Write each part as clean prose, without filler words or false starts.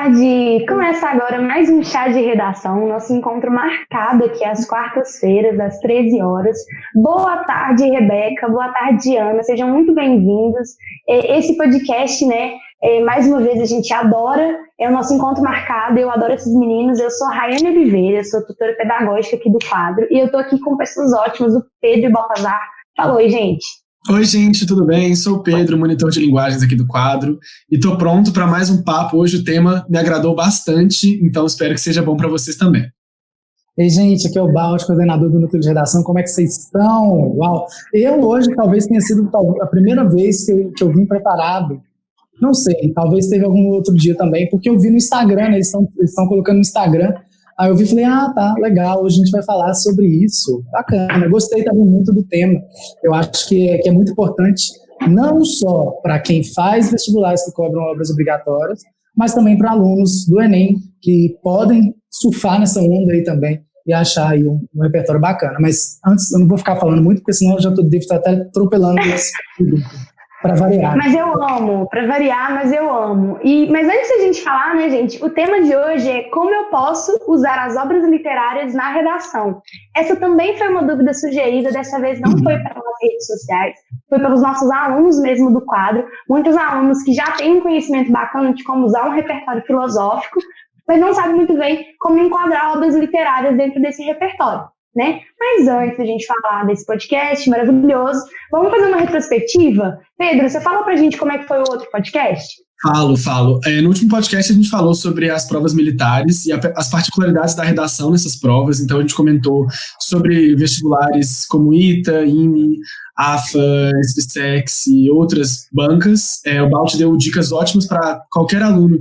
tarde! Começa agora mais um chá de redação, nosso encontro marcado aqui às quartas-feiras, às 13 horas. Boa tarde, Rebeca, boa tarde, Ana, sejam muito bem-vindos. Esse podcast, mais uma vez a gente adora, é o nosso encontro marcado, eu adoro esses meninos. Eu sou a Rayane Oliveira, sou tutora pedagógica aqui do quadro, e eu tô aqui com pessoas ótimas, o Pedro e o Baltazar. Fala oi, gente! Oi, gente, tudo bem? Sou o Pedro, monitor de linguagens aqui do quadro, e estou pronto para mais um papo. Hoje o tema me agradou bastante, então espero que seja bom para vocês também. Ei, gente, aqui é o Balt, coordenador do Núcleo de Redação. Como é que vocês estão? Uau! Eu hoje talvez tenha sido a primeira vez que eu vim preparado. Não sei, talvez teve algum outro dia também, porque eu vi no Instagram, eles estão colocando no Instagram. Aí eu vi e falei, tá, legal, hoje a gente vai falar sobre isso. Bacana, gostei também muito do tema. Eu acho que é muito importante, não só para quem faz vestibulares que cobram obras obrigatórias, mas também para alunos do Enem, que podem surfar nessa onda aí também e achar aí um repertório bacana. Mas antes, eu não vou ficar falando muito, porque senão eu já devo estar até atropelando esse para variar. Mas eu amo, para variar, mas eu amo. Mas antes da gente falar, né, gente, o tema de hoje é como eu posso usar as obras literárias na redação. Essa também foi uma dúvida sugerida, dessa vez não foi pelas redes sociais, foi pelos nossos alunos mesmo do quadro, muitos alunos que já têm um conhecimento bacana de como usar um repertório filosófico, mas não sabem muito bem como enquadrar obras literárias dentro desse repertório, né? Mas antes da gente falar desse podcast maravilhoso, vamos fazer uma retrospectiva? Pedro, você fala pra gente como é que foi o outro podcast? Falo. No último podcast a gente falou sobre as provas militares e as particularidades da redação nessas provas. Então a gente comentou sobre vestibulares como ITA, IME, AFA, SPSEX e outras bancas. O Balt deu dicas ótimas para qualquer aluno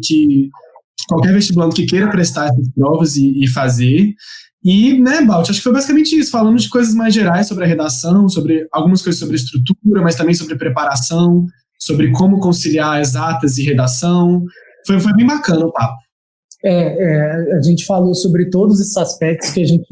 qualquer vestibulando que queira prestar essas provas e fazer. E, Balt, acho que foi basicamente isso, falando de coisas mais gerais sobre a redação, sobre algumas coisas sobre estrutura, mas também sobre preparação, sobre como conciliar exatas e redação. Foi bem bacana o papo. A gente falou sobre todos esses aspectos que a gente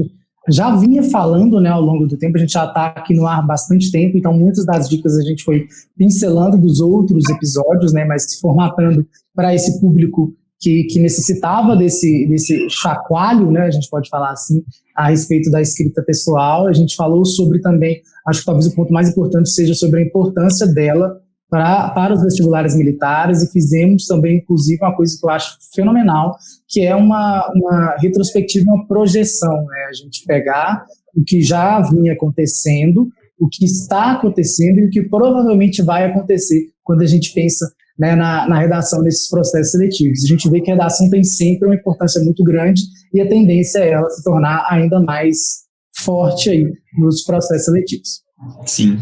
já vinha falando, ao longo do tempo. A gente já está aqui no ar há bastante tempo, então muitas das dicas a gente foi pincelando dos outros episódios, mas formatando para esse público que necessitava desse chacoalho, a gente pode falar assim, a respeito da escrita textual. A gente falou sobre também, acho que talvez o ponto mais importante seja sobre a importância dela para os vestibulares militares, e fizemos também, inclusive, uma coisa que eu acho fenomenal, que é uma retrospectiva, uma projeção, a gente pegar o que já vinha acontecendo, o que está acontecendo e o que provavelmente vai acontecer quando a gente pensa na redação desses processos seletivos. A gente vê que a redação tem sempre uma importância muito grande e a tendência é ela se tornar ainda mais forte aí nos processos seletivos. Sim.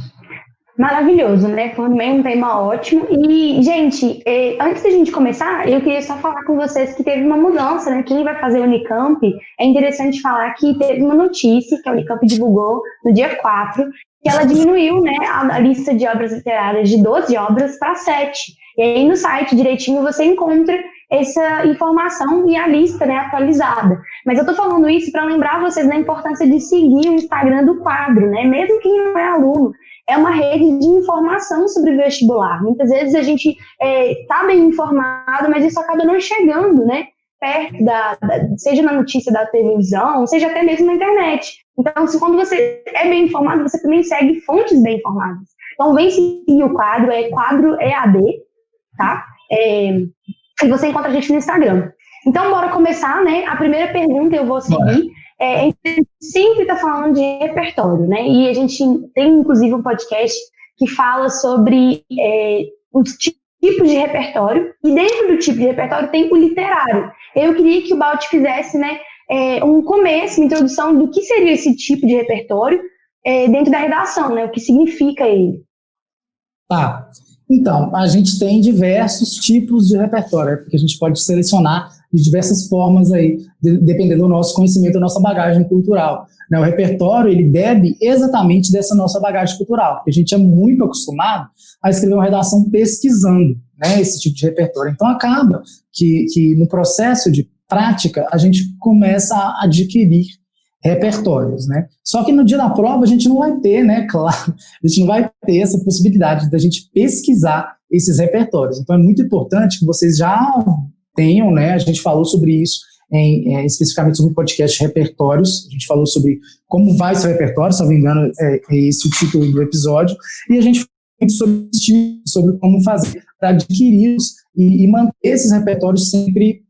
Maravilhoso, Foi também um tema ótimo. E, gente, antes da gente começar, eu queria só falar com vocês que teve uma mudança, Quem vai fazer o Unicamp, é interessante falar que teve uma notícia que a Unicamp divulgou no dia 4, que ela diminuiu, a lista de obras literárias de 12 obras para 7. E aí no site direitinho você encontra essa informação e a lista, atualizada. Mas eu tô falando isso para lembrar vocês da importância de seguir o Instagram do quadro, Mesmo quem não é aluno. É uma rede de informação sobre vestibular. Muitas vezes a gente tá bem informado, mas isso acaba não chegando, perto seja na notícia da televisão, seja até mesmo na internet. Então, quando você é bem informado, você também segue fontes bem informadas. Então, vem seguir o quadro, quadro EAD, tá? E você encontra a gente no Instagram. Então, bora começar, A primeira pergunta eu vou seguir. A gente sempre está falando de repertório, E a gente tem, inclusive, um podcast que fala sobre os tipos de repertório, e dentro do tipo de repertório tem o literário. Eu queria que o Balt fizesse, um começo, uma introdução do que seria esse tipo de repertório dentro da redação, o que significa ele. Tá. Então, a gente tem diversos tipos de repertório, porque a gente pode selecionar de diversas formas aí, dependendo do nosso conhecimento, da nossa bagagem cultural. O repertório, ele bebe exatamente dessa nossa bagagem cultural, porque a gente é muito acostumado a escrever uma redação pesquisando, esse tipo de repertório. Então, acaba que no processo de prática, a gente começa a adquirir repertórios, Só que no dia da prova a gente não vai ter, claro, a gente não vai ter essa possibilidade da gente pesquisar esses repertórios. Então é muito importante que vocês já tenham, né? A gente falou sobre isso especificamente sobre o podcast Repertórios. A gente falou sobre como vai ser o repertório, se não me engano, é esse o título do episódio. E a gente falou sobre como fazer para adquiri-los e manter esses repertórios sempre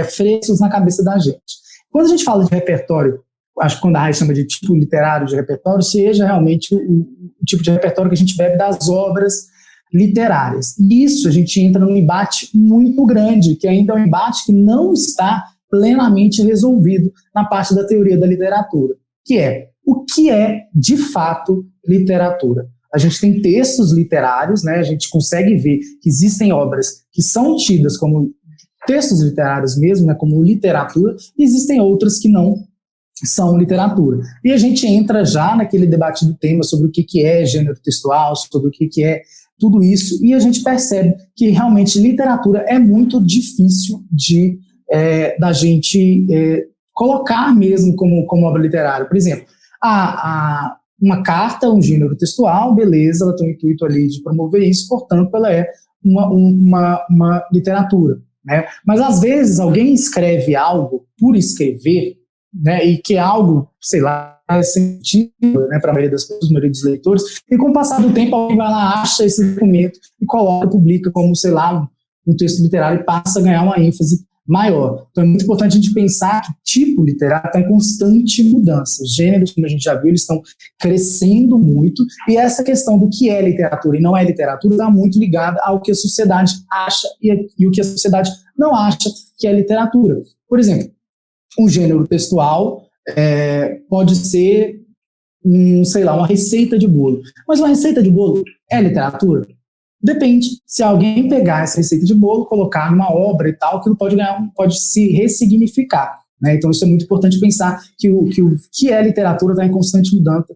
frescos na cabeça da gente. Quando a gente fala de repertório, acho que quando a Rai chama de tipo literário de repertório, seja realmente o tipo de repertório que a gente bebe das obras literárias. E isso a gente entra num embate muito grande, que ainda é um embate que não está plenamente resolvido na parte da teoria da literatura, que é o que é, de fato, literatura. A gente tem textos literários, né? A gente consegue ver que existem obras que são tidas como textos literários mesmo, né? Como literatura, e existem outras que não são literatura. E a gente entra já naquele debate do tema sobre o que é gênero textual, sobre o que é tudo isso, e a gente percebe que realmente literatura é muito difícil da gente colocar mesmo como obra literária. Por exemplo, uma carta, um gênero textual, beleza, ela tem o intuito ali de promover isso, portanto, ela é uma literatura, né? Mas, às vezes, alguém escreve algo por escrever, né, e que é algo, sei lá, é sentido, né, para a maioria das pessoas, a maioria dos leitores, e com o passar do tempo alguém vai lá, acha esse documento e coloca, publica como, sei lá, um texto literário e passa a ganhar uma ênfase maior. Então é muito importante a gente pensar que o tipo literário está em constante mudança. Os gêneros, como a gente já viu, eles estão crescendo muito, e essa questão do que é literatura e não é literatura está muito ligada ao que a sociedade acha e o que a sociedade não acha que é literatura. Por exemplo, um gênero textual pode ser, sei lá, uma receita de bolo. Mas uma receita de bolo é literatura? Depende. Se alguém pegar essa receita de bolo, colocar numa obra e tal, aquilo pode se ressignificar, né? Então isso é muito importante pensar que o que é literatura está em constante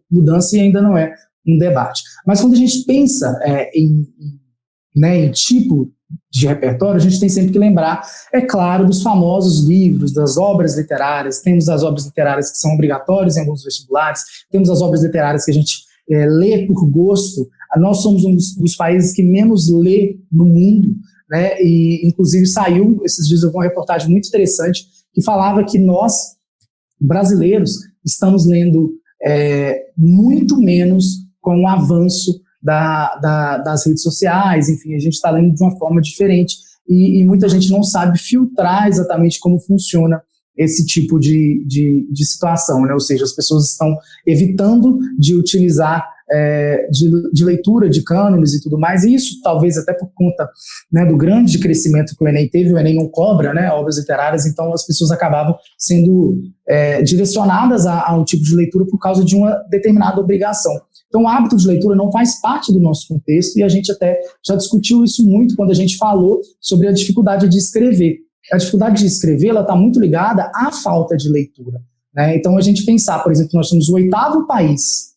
mudança e ainda não é um debate. Mas quando a gente pensa em tipo de repertório, a gente tem sempre que lembrar, é claro, dos famosos livros, das obras literárias. Temos as obras literárias que são obrigatórias em alguns vestibulares, temos as obras literárias que a gente lê por gosto. Nós somos um dos países que menos lê no mundo, né? E inclusive saiu, esses dias eu vi uma reportagem muito interessante que falava que nós, brasileiros, estamos lendo muito menos com o avanço das redes sociais. Enfim, a gente está lendo de uma forma diferente e muita gente não sabe filtrar exatamente como funciona esse tipo de situação, né? Ou seja, as pessoas estão evitando de utilizar de leitura de cânones e tudo mais, e isso talvez até por conta, né, do grande crescimento que o Enem teve. O Enem não cobra, né, obras literárias, então as pessoas acabavam sendo direcionadas a um tipo de leitura por causa de uma determinada obrigação. Então o hábito de leitura não faz parte do nosso contexto, e a gente até já discutiu isso muito quando a gente falou sobre a dificuldade de escrever. A dificuldade de escrever está muito ligada à falta de leitura, né? Então a gente pensar, por exemplo, que nós somos o 8º país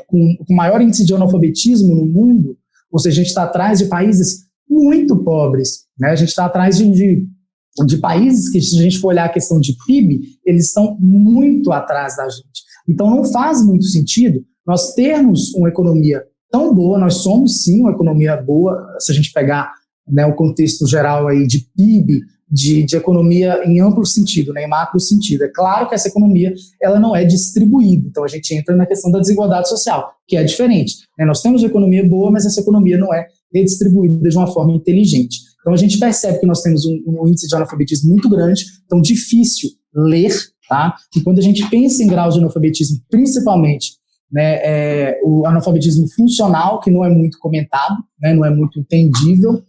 com maior índice de analfabetismo no mundo, ou seja, a gente está atrás de países muito pobres, né? A gente está atrás de países que, se a gente for olhar a questão de PIB, eles estão muito atrás da gente. Então não faz muito sentido nós termos uma economia tão boa. Nós somos sim uma economia boa, se a gente pegar, né, o contexto geral aí de PIB, de economia em amplo sentido, né, em macro sentido. É claro que essa economia ela não é distribuída, então a gente entra na questão da desigualdade social, que é diferente, né? Nós temos uma economia boa, mas essa economia não é redistribuída de uma forma inteligente. Então a gente percebe que nós temos um índice de analfabetismo muito grande, então difícil ler, tá? E quando a gente pensa em graus de analfabetismo, principalmente, né, o analfabetismo funcional, que não é muito comentado, né, não é muito entendível,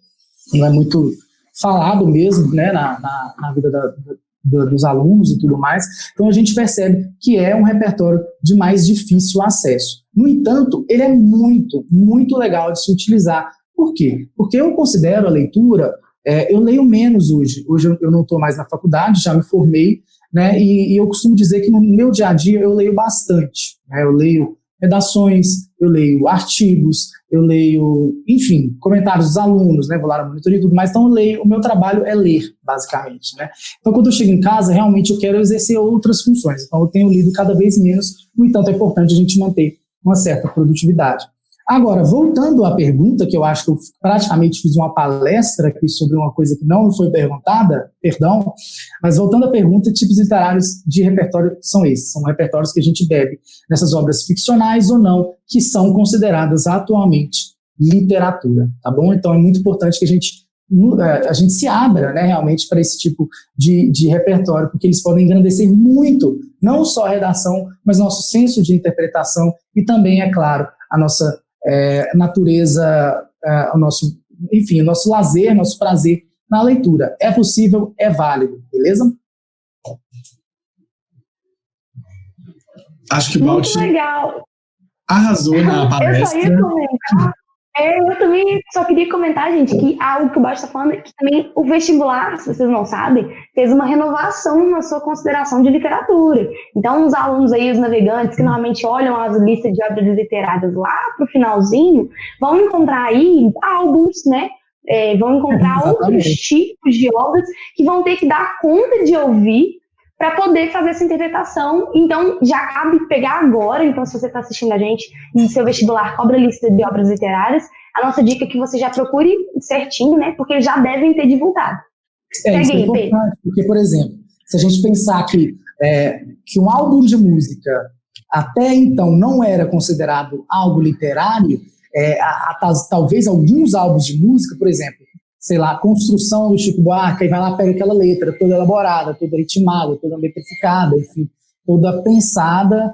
não é muito falado mesmo, né, na vida dos alunos e tudo mais. Então a gente percebe que é um repertório de mais difícil acesso. No entanto, ele é muito, muito legal de se utilizar. Por quê? Porque eu considero a leitura, eu leio menos hoje. Hoje eu não estou mais na faculdade, já me formei, né, e eu costumo dizer que no meu dia a dia eu leio bastante, né? Eu leio redações, eu leio artigos, eu leio, enfim, comentários dos alunos, né, vou lá na monitoria e tudo mais. Então eu leio, o meu trabalho é ler, basicamente, né? Então quando eu chego em casa, realmente eu quero exercer outras funções, então eu tenho lido cada vez menos. No entanto, é importante a gente manter uma certa produtividade. Agora, voltando à pergunta, que eu acho que eu praticamente fiz uma palestra aqui sobre uma coisa que não foi perguntada, perdão, mas voltando à pergunta, tipos literários de repertório são esses, são repertórios que a gente bebe nessas obras ficcionais ou não, que são consideradas atualmente literatura, tá bom? Então é muito importante que a gente se abra, né, realmente para esse tipo de repertório, porque eles podem engrandecer muito, não só a redação, mas nosso senso de interpretação e também, é claro, a nossa natureza, o nosso lazer, nosso prazer na leitura. É possível, é válido, beleza? Acho que o Balti arrasou na palestra. Eu só ia comentar. Eu também só queria comentar, gente, que algo que o Balti está falando é que também o vestibular, se vocês não sabem, fez uma renovação na sua consideração de literatura. Então, os alunos aí, os navegantes, que normalmente olham as listas de obras literárias lá para o finalzinho, vão encontrar aí álbuns, né? Vão encontrar outros tipos de obras que vão ter que dar conta de ouvir para poder fazer essa interpretação. Então, já cabe pegar agora. Então, se você está assistindo a gente e seu vestibular cobra a lista de obras literárias, a nossa dica é que você já procure certinho, né? Porque já devem ter divulgado. Isso é importante, porque, por exemplo, se a gente pensar que um álbum de música até então não era considerado algo literário, talvez alguns álbuns de música, por exemplo, sei lá, a construção do Chico Buarque, aí vai lá, pega aquela letra toda elaborada, toda ritmada, toda metrificada, enfim, toda pensada,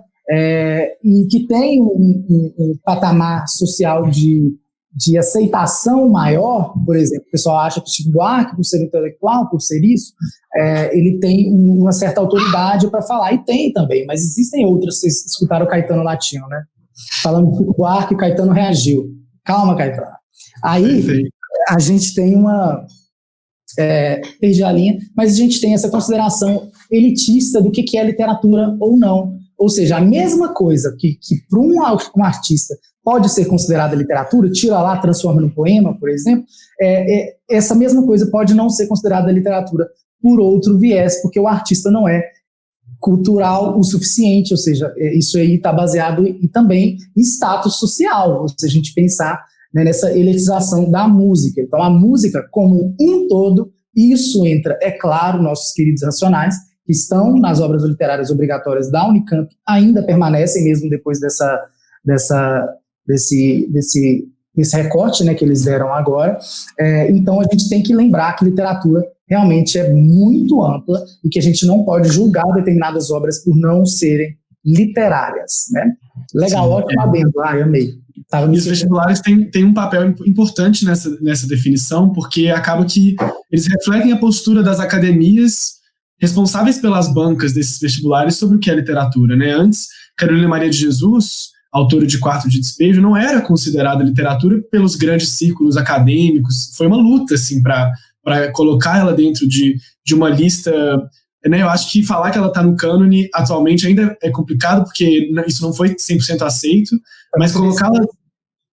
e que tem um patamar social de aceitação maior. Por exemplo, o pessoal acha que o Chico Buarque, por ser intelectual, por ser isso, ele tem uma certa autoridade para falar, e tem também, mas existem outras. Vocês escutaram o Caetano Latino, né? Falando do Chico Buarque, o Caetano reagiu. Calma, Caetano. Aí, a gente tem perdi a linha, mas a gente tem essa consideração elitista do que é literatura ou não. Ou seja, a mesma coisa que para um artista pode ser considerada literatura, tira lá, transforma num poema, por exemplo, essa mesma coisa pode não ser considerada literatura por outro viés, porque o artista não é cultural o suficiente, ou seja, isso aí está baseado também em status social, se a gente pensar, né, nessa elitização da música. Então, a música como um todo, isso entra, é claro, nossos queridos Racionais, que estão nas obras literárias obrigatórias da Unicamp, ainda permanecem mesmo depois desse recorte, né, que eles deram agora. Então, a gente tem que lembrar que literatura realmente é muito ampla e que a gente não pode julgar determinadas obras por não serem literárias, né? Legal, sim, ótimo adendo. Eu amei. E os vestibulares têm um papel importante nessa definição, porque acaba que eles refletem a postura das academias responsáveis pelas bancas desses vestibulares sobre o que é literatura, né? Antes, Carolina Maria de Jesus, autora de Quarto de Despejo, não era considerada literatura pelos grandes círculos acadêmicos. Foi uma luta, assim, para colocar ela dentro de uma lista, né? Eu acho que falar que ela está no cânone atualmente ainda é complicado, porque isso não foi 100% aceito, mas colocá-la,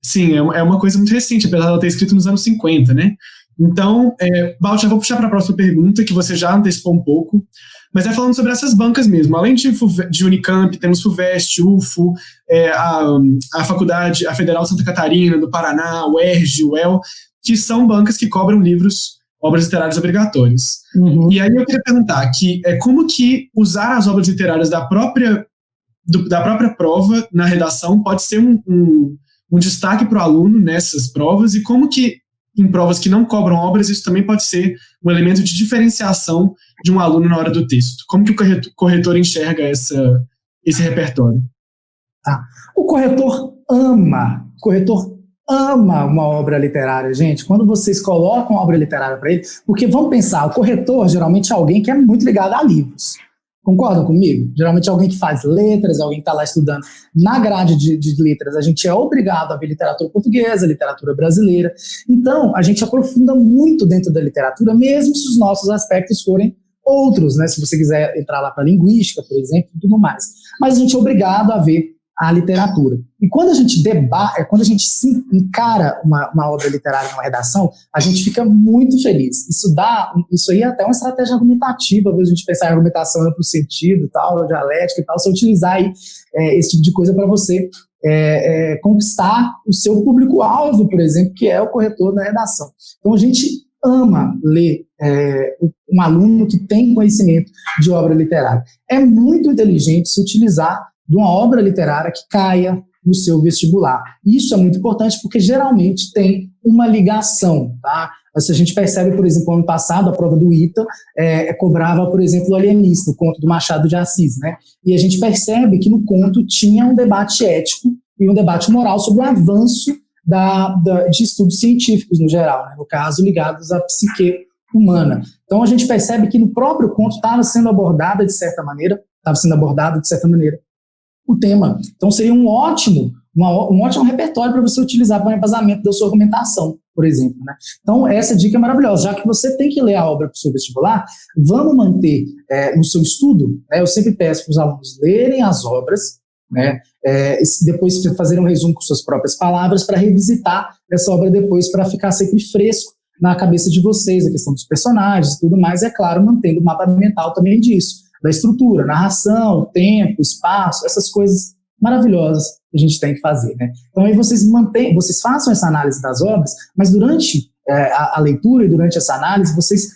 sim, é uma coisa muito recente, apesar dela ter escrito nos anos 50, né? Então, Balti, eu vou puxar para a próxima pergunta, que você já antecipou um pouco, mas falando sobre essas bancas mesmo. Além de Unicamp, temos FUVEST, UFO, a Faculdade, a Federal de Santa Catarina, do Paraná, o UERJ, o UEL, que são bancas que cobram obras literárias obrigatórias. Uhum. E aí eu queria perguntar como que usar as obras literárias da própria prova na redação pode ser um destaque para o aluno nessas provas, e como que em provas que não cobram obras isso também pode ser um elemento de diferenciação de um aluno na hora do texto. Como que o corretor enxerga esse repertório? O corretor ama uma obra literária, gente. Quando vocês colocam uma obra literária para ele, porque vamos pensar, o corretor geralmente é alguém que é muito ligado a livros. Concordam comigo? Geralmente é alguém que faz letras, alguém que está lá estudando. Na grade de letras, a gente é obrigado a ver literatura portuguesa, literatura brasileira. Então, a gente aprofunda muito dentro da literatura, mesmo se os nossos aspectos forem outros, né? Se você quiser entrar lá para linguística, por exemplo, e tudo mais. Mas a gente é obrigado a ver a literatura. E quando a gente se encara uma obra literária numa redação, a gente fica muito feliz. Isso aí é até uma estratégia argumentativa, às vezes a gente pensar em argumentação para o sentido, tal, dialética e tal, você utilizar aí esse tipo de coisa para você conquistar o seu público-alvo, por exemplo, que é o corretor da redação. Então, a gente ama ler um aluno que tem conhecimento de obra literária. É muito inteligente se utilizar de uma obra literária que caia no seu vestibular. Isso é muito importante porque geralmente tem uma ligação, tá? Se a gente percebe, por exemplo, ano passado, a prova do ITA cobrava, por exemplo, o Alienista, o conto do Machado de Assis, né? E a gente percebe que no conto tinha um debate ético e um debate moral sobre o avanço de estudos científicos no geral, né? No caso, ligados à psique humana. Então a gente percebe que no próprio conto estava sendo abordado de certa maneira o tema. Então seria um ótimo repertório para você utilizar para o embasamento da sua argumentação, por exemplo, né? Então essa dica é maravilhosa. Já que você tem que ler a obra para o seu vestibular, vamos manter no seu estudo, né? Eu sempre peço para os alunos lerem as obras, né? Depois fazerem um resumo com suas próprias palavras para revisitar essa obra depois, para ficar sempre fresco na cabeça de vocês, a questão dos personagens e tudo mais, é claro, mantendo o mapa mental também disso, da estrutura, narração, tempo, espaço, essas coisas maravilhosas que a gente tem que fazer, né? Então aí vocês façam essa análise das obras, mas durante a leitura e durante essa análise, vocês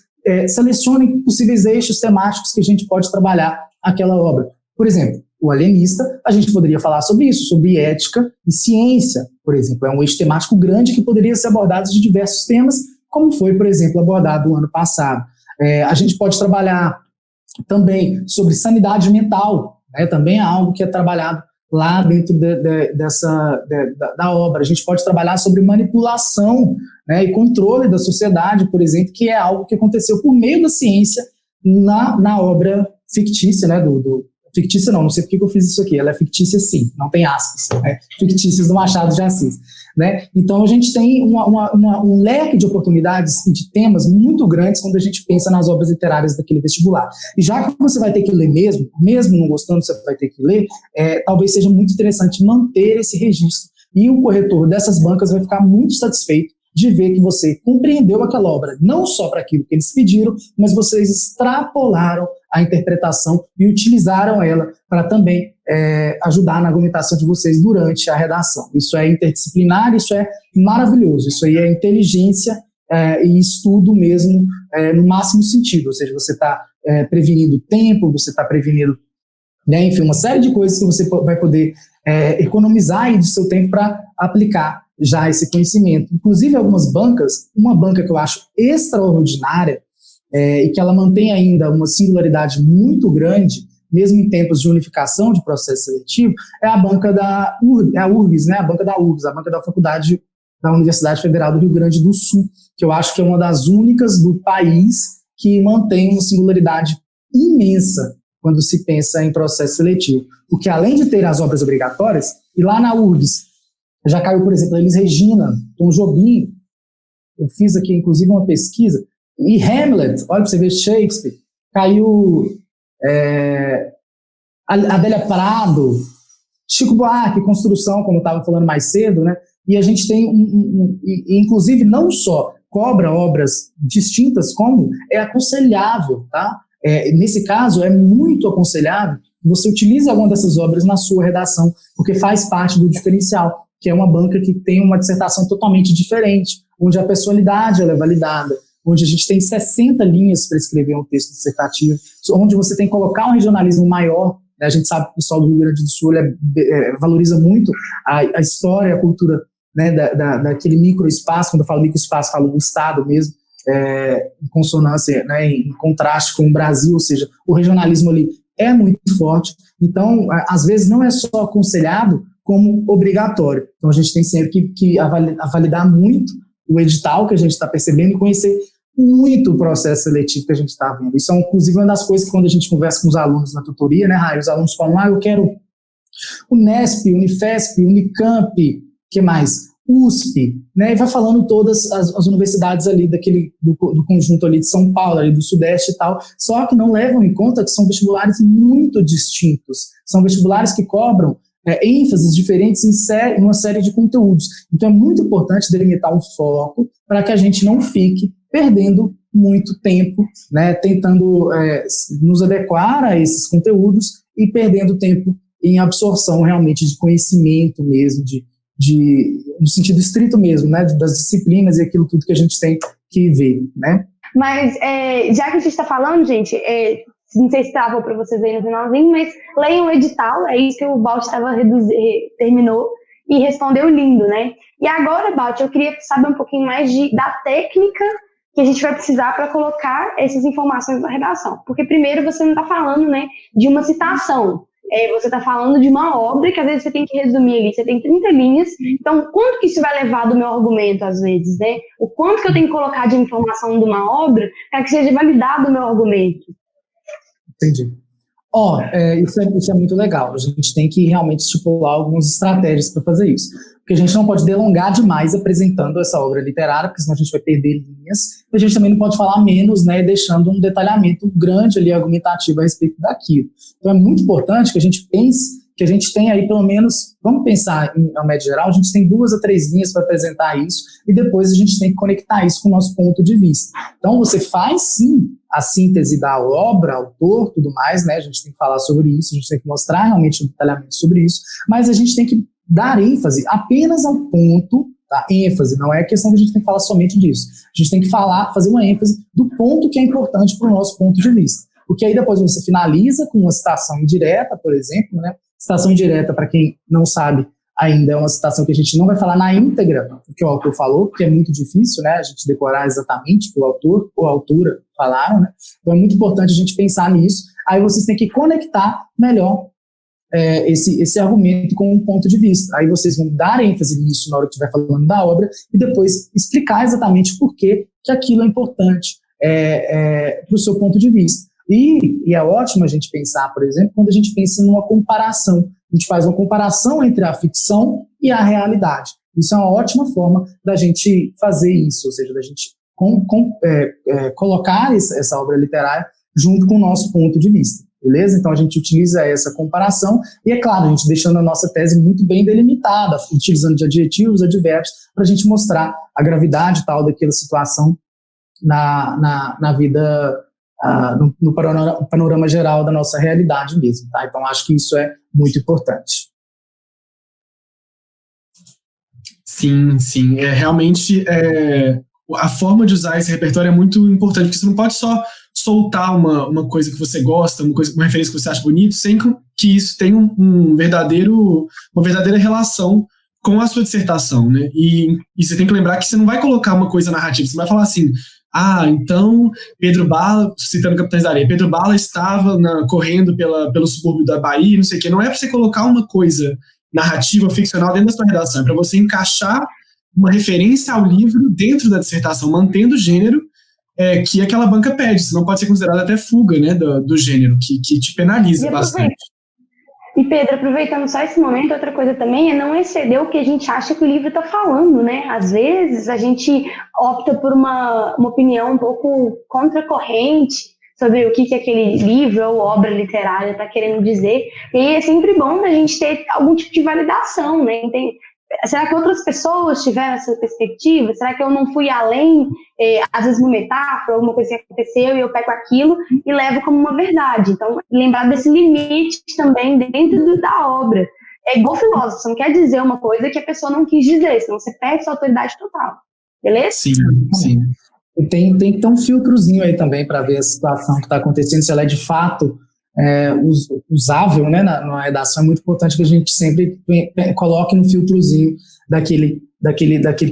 selecionem possíveis eixos temáticos que a gente pode trabalhar aquela obra. Por exemplo, o Alienista, a gente poderia falar sobre isso, sobre ética e ciência, por exemplo. É um eixo temático grande que poderia ser abordado de diversos temas, como foi, por exemplo, abordado no ano passado. A gente pode trabalhar também sobre sanidade mental, né? Também é algo que é trabalhado lá dentro da obra. A gente pode trabalhar sobre manipulação, né, e controle da sociedade, por exemplo, que é algo que aconteceu por meio da ciência na obra fictícia, né, fictícia não sei por que eu fiz isso aqui, ela é fictícia sim, não tem aspas, né? Fictícias do Machado de Assis, né? Então a gente tem um leque de oportunidades e de temas muito grandes quando a gente pensa nas obras literárias daquele vestibular. E já que você vai ter que ler mesmo não gostando, você vai ter que ler, talvez seja muito interessante manter esse registro, e o corretor dessas bancas vai ficar muito satisfeito de ver que você compreendeu aquela obra, não só para aquilo que eles pediram, mas vocês extrapolaram a interpretação e utilizaram ela para também ajudar na argumentação de vocês durante a redação. Isso é interdisciplinar, isso é maravilhoso, isso aí é inteligência e estudo mesmo no máximo sentido, ou seja, você está prevenindo tempo, você está prevenindo, né, enfim, uma série de coisas que você vai poder economizar aí do seu tempo para aplicar já esse conhecimento. Inclusive algumas bancas, uma banca que eu acho extraordinária e que ela mantém ainda uma singularidade muito grande, mesmo em tempos de unificação de processo seletivo, é a banca da URGS, né? A banca da URGS, a banca da Faculdade da Universidade Federal do Rio Grande do Sul, que eu acho que é uma das únicas do país que mantém uma singularidade imensa quando se pensa em processo seletivo. Porque além de ter as obras obrigatórias, e lá na URGS já caiu, por exemplo, Elis Regina, Tom Jobim, eu fiz aqui inclusive uma pesquisa, e Hamlet, olha para você ver, Shakespeare, caiu Adélia Prado, Chico Buarque, Construção, como eu estava falando mais cedo, né? E a gente tem, inclusive, não só cobra obras distintas, como é aconselhável, tá? Nesse caso, é muito aconselhável que você utilize alguma dessas obras na sua redação, porque faz parte do diferencial, que é uma banca que tem uma dissertação totalmente diferente, onde a personalidade ela é validada, onde a gente tem 60 linhas para escrever um texto dissertativo, onde você tem que colocar um regionalismo maior, né? A gente sabe que o pessoal do Rio Grande do Sul valoriza muito a história, a cultura, né, daquele microespaço. Quando eu falo microespaço, falo do Estado mesmo, em consonância, né, em contraste com o Brasil, ou seja, o regionalismo ali é muito forte. Então, às vezes, não é só aconselhado, como obrigatório. Então, a gente tem sempre que validar muito o edital que a gente está percebendo e conhecer muito o processo seletivo que a gente está vendo. Isso é, inclusive, uma das coisas que quando a gente conversa com os alunos na tutoria, né, Rai, os alunos falam, eu quero Unesp, Unifesp, Unicamp, que mais? USP, né, e vai falando todas as universidades ali do conjunto ali de São Paulo, ali do Sudeste e tal, só que não levam em conta que são vestibulares muito distintos, são vestibulares que cobram ênfases diferentes em uma série de conteúdos. Então é muito importante delimitar um foco para que a gente não fique perdendo muito tempo, né, tentando nos adequar a esses conteúdos e perdendo tempo em absorção realmente de conhecimento mesmo, no sentido estrito mesmo, né, das disciplinas e aquilo tudo que a gente tem que ver, né? Mas, já que a gente está falando, gente, não sei se estava para vocês aí no finalzinho, mas leiam o edital, é isso que o Balt terminou e respondeu lindo, né? E agora, Balt, eu queria saber um pouquinho mais da técnica que a gente vai precisar para colocar essas informações na redação. Porque primeiro você não está falando, né, de uma citação, você está falando de uma obra que às vezes você tem que resumir ali, você tem 30 linhas, então quanto que isso vai levar do meu argumento às vezes, né? O quanto que eu tenho que colocar de informação de uma obra para que seja validado o meu argumento? Entendi. Isso é muito legal. A gente tem que realmente estipular algumas estratégias para fazer isso. Porque a gente não pode delongar demais apresentando essa obra literária, porque senão a gente vai perder linhas. E a gente também não pode falar menos, né, deixando um detalhamento grande ali, argumentativo a respeito daquilo. Então é muito importante que a gente pense que a gente tem aí pelo menos, vamos pensar em média geral, a gente tem 2 a 3 linhas para apresentar isso e depois a gente tem que conectar isso com o nosso ponto de vista. Então você faz sim a síntese da obra, autor, tudo mais, né? A gente tem que falar sobre isso, a gente tem que mostrar realmente um detalhamento sobre isso, mas a gente tem que dar ênfase apenas ao ponto, tá? ênfase, não é questão que a gente tem que falar somente disso. A gente tem que fazer uma ênfase do ponto que é importante para o nosso ponto de vista. Porque aí depois você finaliza com uma citação indireta, por exemplo, né? Citação indireta, para quem não sabe ainda, é uma citação que a gente não vai falar na íntegra do que o autor falou, porque é muito difícil, né, a gente decorar exatamente o que o autor ou a autora falaram, né? Então é muito importante a gente pensar nisso. Aí vocês têm que conectar melhor esse argumento com um ponto de vista. Aí vocês vão dar ênfase nisso na hora que estiver falando da obra e depois explicar exatamente por que aquilo é importante para o seu ponto de vista. E é ótimo a gente pensar, por exemplo, quando a gente pensa numa comparação. A gente faz uma comparação entre a ficção e a realidade. Isso é uma ótima forma da gente fazer isso, ou seja, da gente colocar essa obra literária junto com o nosso ponto de vista, beleza? Então a gente utiliza essa comparação e, é claro, a gente deixando a nossa tese muito bem delimitada, utilizando de adjetivos, advérbios, para a gente mostrar a gravidade tal daquela situação na vida, no panorama geral da nossa realidade mesmo, tá? Então acho que isso é muito importante. Sim. Realmente, a forma de usar esse repertório é muito importante, porque você não pode só soltar uma coisa que você gosta, uma referência que você acha bonito, sem que isso tenha uma verdadeira relação com a sua dissertação, né? E você tem que lembrar que você não vai colocar uma coisa narrativa, você vai falar assim: então Pedro Bala, citando Capitães da Areia, Pedro Bala estava correndo pelo subúrbio da Bahia, não sei o quê. Não é para você colocar uma coisa narrativa, ficcional dentro da sua redação, é para você encaixar uma referência ao livro dentro da dissertação, mantendo o gênero que aquela banca pede, senão pode ser considerado até fuga, né, do gênero, que te penaliza bastante. E Pedro, aproveitando só esse momento, outra coisa também é não exceder o que a gente acha que o livro está falando, né? Às vezes a gente opta por uma opinião um pouco contracorrente sobre o que aquele livro ou obra literária está querendo dizer, e é sempre bom a gente ter algum tipo de validação, né? Será que outras pessoas tiveram essa perspectiva? Será que eu não fui além, às vezes uma metáfora, alguma coisa que aconteceu e eu pego aquilo e levo como uma verdade? Então, lembrar desse limite também dentro da obra. É igual filósofo, você não quer dizer uma coisa que a pessoa não quis dizer, senão você perde sua autoridade total. Beleza? Sim. E tem que ter um filtrozinho aí também para ver a situação que está acontecendo, se ela é de fato usável, né, na redação. É muito importante que a gente sempre coloque no filtrozinho daquele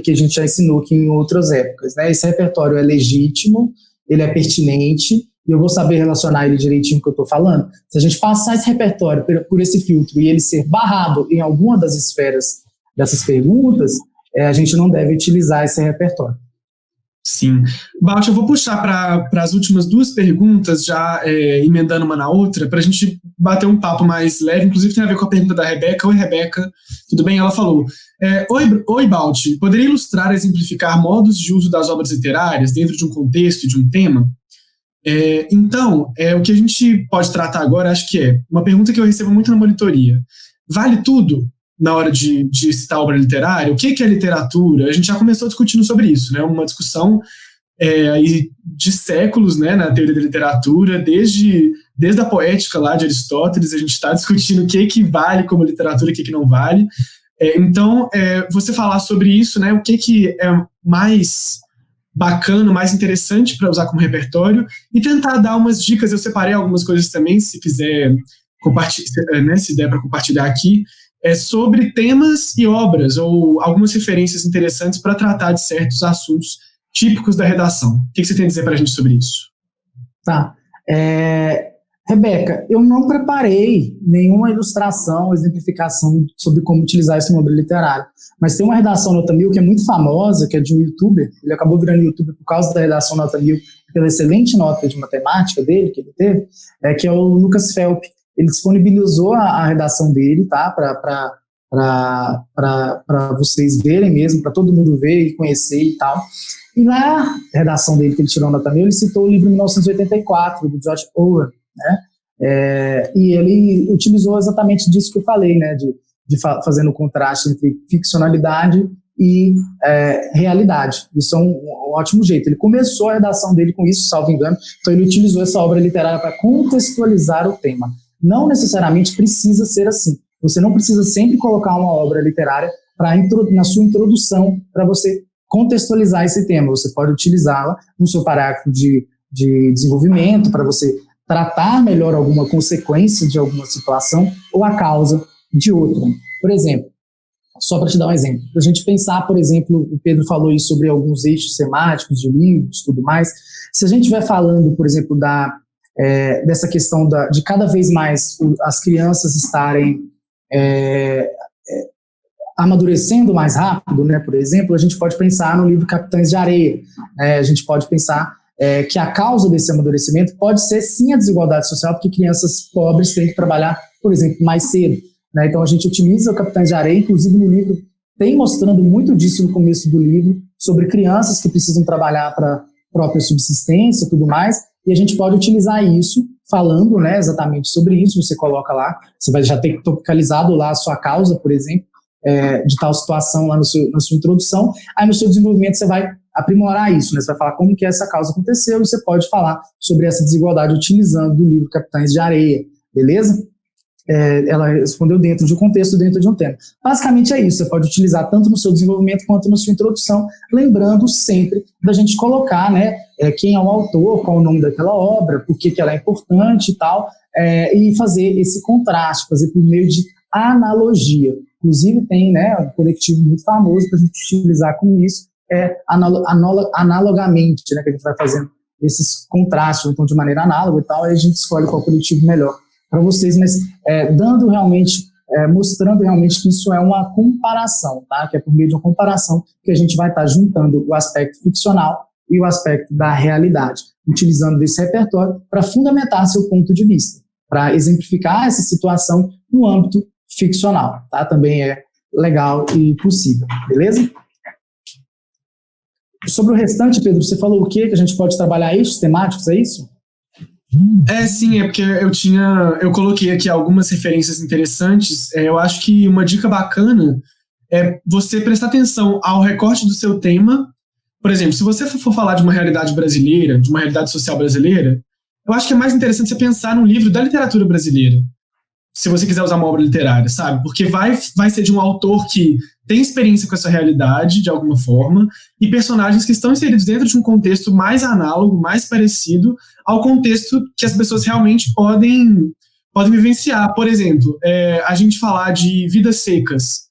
que a gente já ensinou aqui em outras épocas, né? Esse repertório é legítimo, ele é pertinente e eu vou saber relacionar ele direitinho com o que eu estou falando. Se a gente passar esse repertório por esse filtro e ele ser barrado em alguma das esferas dessas perguntas, a gente não deve utilizar esse repertório. Sim. Balt, eu vou puxar para as últimas 2 perguntas, já emendando uma na outra, para a gente bater um papo mais leve, inclusive tem a ver com a pergunta da Rebeca. Oi, Rebeca, tudo bem? Ela falou: Oi, Balt, poderia ilustrar e exemplificar modos de uso das obras literárias dentro de um contexto, de um tema? Então, o que a gente pode tratar agora, acho que é uma pergunta que eu recebo muito na monitoria. Vale tudo na hora de citar obra literária? O que é literatura? A gente já começou discutindo sobre isso, né? Uma discussão aí de séculos, né, na teoria da literatura, desde desde a poética lá de Aristóteles, a gente está discutindo o que vale como literatura e o que não vale. Então, você falar sobre isso, né, o que é mais bacana, mais interessante para usar como repertório, e tentar dar umas dicas. Eu separei algumas coisas também, se quiser compartilhar, né, se der para compartilhar aqui, sobre temas e obras, ou algumas referências interessantes para tratar de certos assuntos típicos da redação. O que você tem a dizer para a gente sobre isso? Tá. Rebeca, eu não preparei nenhuma ilustração, exemplificação sobre como utilizar esse modelo literário, mas tem uma redação Nota 1000 que é muito famosa, que é de um youtuber. Ele acabou virando youtuber por causa da redação Nota 1000, pela excelente nota de matemática dele, que ele teve, que é o Lucas Felp. Ele disponibilizou a redação dele, tá, para vocês verem mesmo, para todo mundo ver e conhecer e tal. E na redação dele, que ele tirou Nota 1000, ele citou o livro 1984, do George Orwell, né? E ele utilizou exatamente disso que eu falei, né, fazendo o contraste entre ficcionalidade e realidade. Isso é um ótimo jeito. Ele começou a redação dele com isso, salvo engano, então ele utilizou essa obra literária para contextualizar o tema. Não necessariamente precisa ser assim. Você não precisa sempre colocar uma obra literária na sua introdução para você contextualizar esse tema. Você pode utilizá-la no seu parágrafo de desenvolvimento para você tratar melhor alguma consequência de alguma situação ou a causa de outra. Por exemplo, só para te dar um exemplo, a gente pensar, por exemplo, o Pedro falou isso sobre alguns eixos temáticos de livros, tudo mais. Se a gente estiver falando, por exemplo, dessa questão de cada vez mais as crianças estarem amadurecendo mais rápido, né, por exemplo, a gente pode pensar no livro Capitães de Areia. A gente pode pensar que a causa desse amadurecimento pode ser sim a desigualdade social, porque crianças pobres têm que trabalhar, por exemplo, mais cedo, né? Então a gente utiliza o Capitães de Areia, inclusive no livro tem mostrando muito disso no começo do livro, sobre crianças que precisam trabalhar para própria subsistência e tudo mais, e a gente pode utilizar isso falando, né, exatamente sobre isso. Você coloca lá, você vai já ter topicalizado lá a sua causa, por exemplo, de tal situação lá na sua introdução. Aí no seu desenvolvimento você vai aprimorar isso, né? Você vai falar como que essa causa aconteceu e você pode falar sobre essa desigualdade utilizando o livro Capitães de Areia, beleza? Ela respondeu dentro de um contexto, dentro de um tema. Basicamente é isso, você pode utilizar tanto no seu desenvolvimento quanto na sua introdução, lembrando sempre da gente colocar, né, quem é o autor, qual é o nome daquela obra, por que ela é importante e tal, e fazer esse contraste, fazer por meio de analogia. Inclusive tem, né, um coletivo muito famoso para a gente utilizar com isso, analogamente, né, que a gente vai fazendo esses contrastes, então de maneira análoga e tal, aí a gente escolhe qual coletivo melhor para vocês, mas dando realmente, mostrando realmente que isso é uma comparação, tá? Que é por meio de uma comparação que a gente vai estar juntando o aspecto ficcional e o aspecto da realidade, utilizando desse repertório para fundamentar seu ponto de vista, para exemplificar essa situação no âmbito ficcional, tá? Também é legal e possível, beleza? Sobre o restante, Pedro, você falou o quê? Que a gente pode trabalhar eixos temáticos, é isso? Sim, é porque eu coloquei aqui algumas referências interessantes. Eu acho que uma dica bacana é você prestar atenção ao recorte do seu tema. Por exemplo, se você for falar de uma realidade brasileira, de uma realidade social brasileira, eu acho que é mais interessante você pensar num livro da literatura brasileira, se você quiser usar uma obra literária, sabe? Porque vai ser de um autor que tem experiência com essa realidade, de alguma forma, e personagens que estão inseridos dentro de um contexto mais análogo, mais parecido ao contexto que as pessoas realmente podem vivenciar. Por exemplo, a gente falar de Vidas Secas,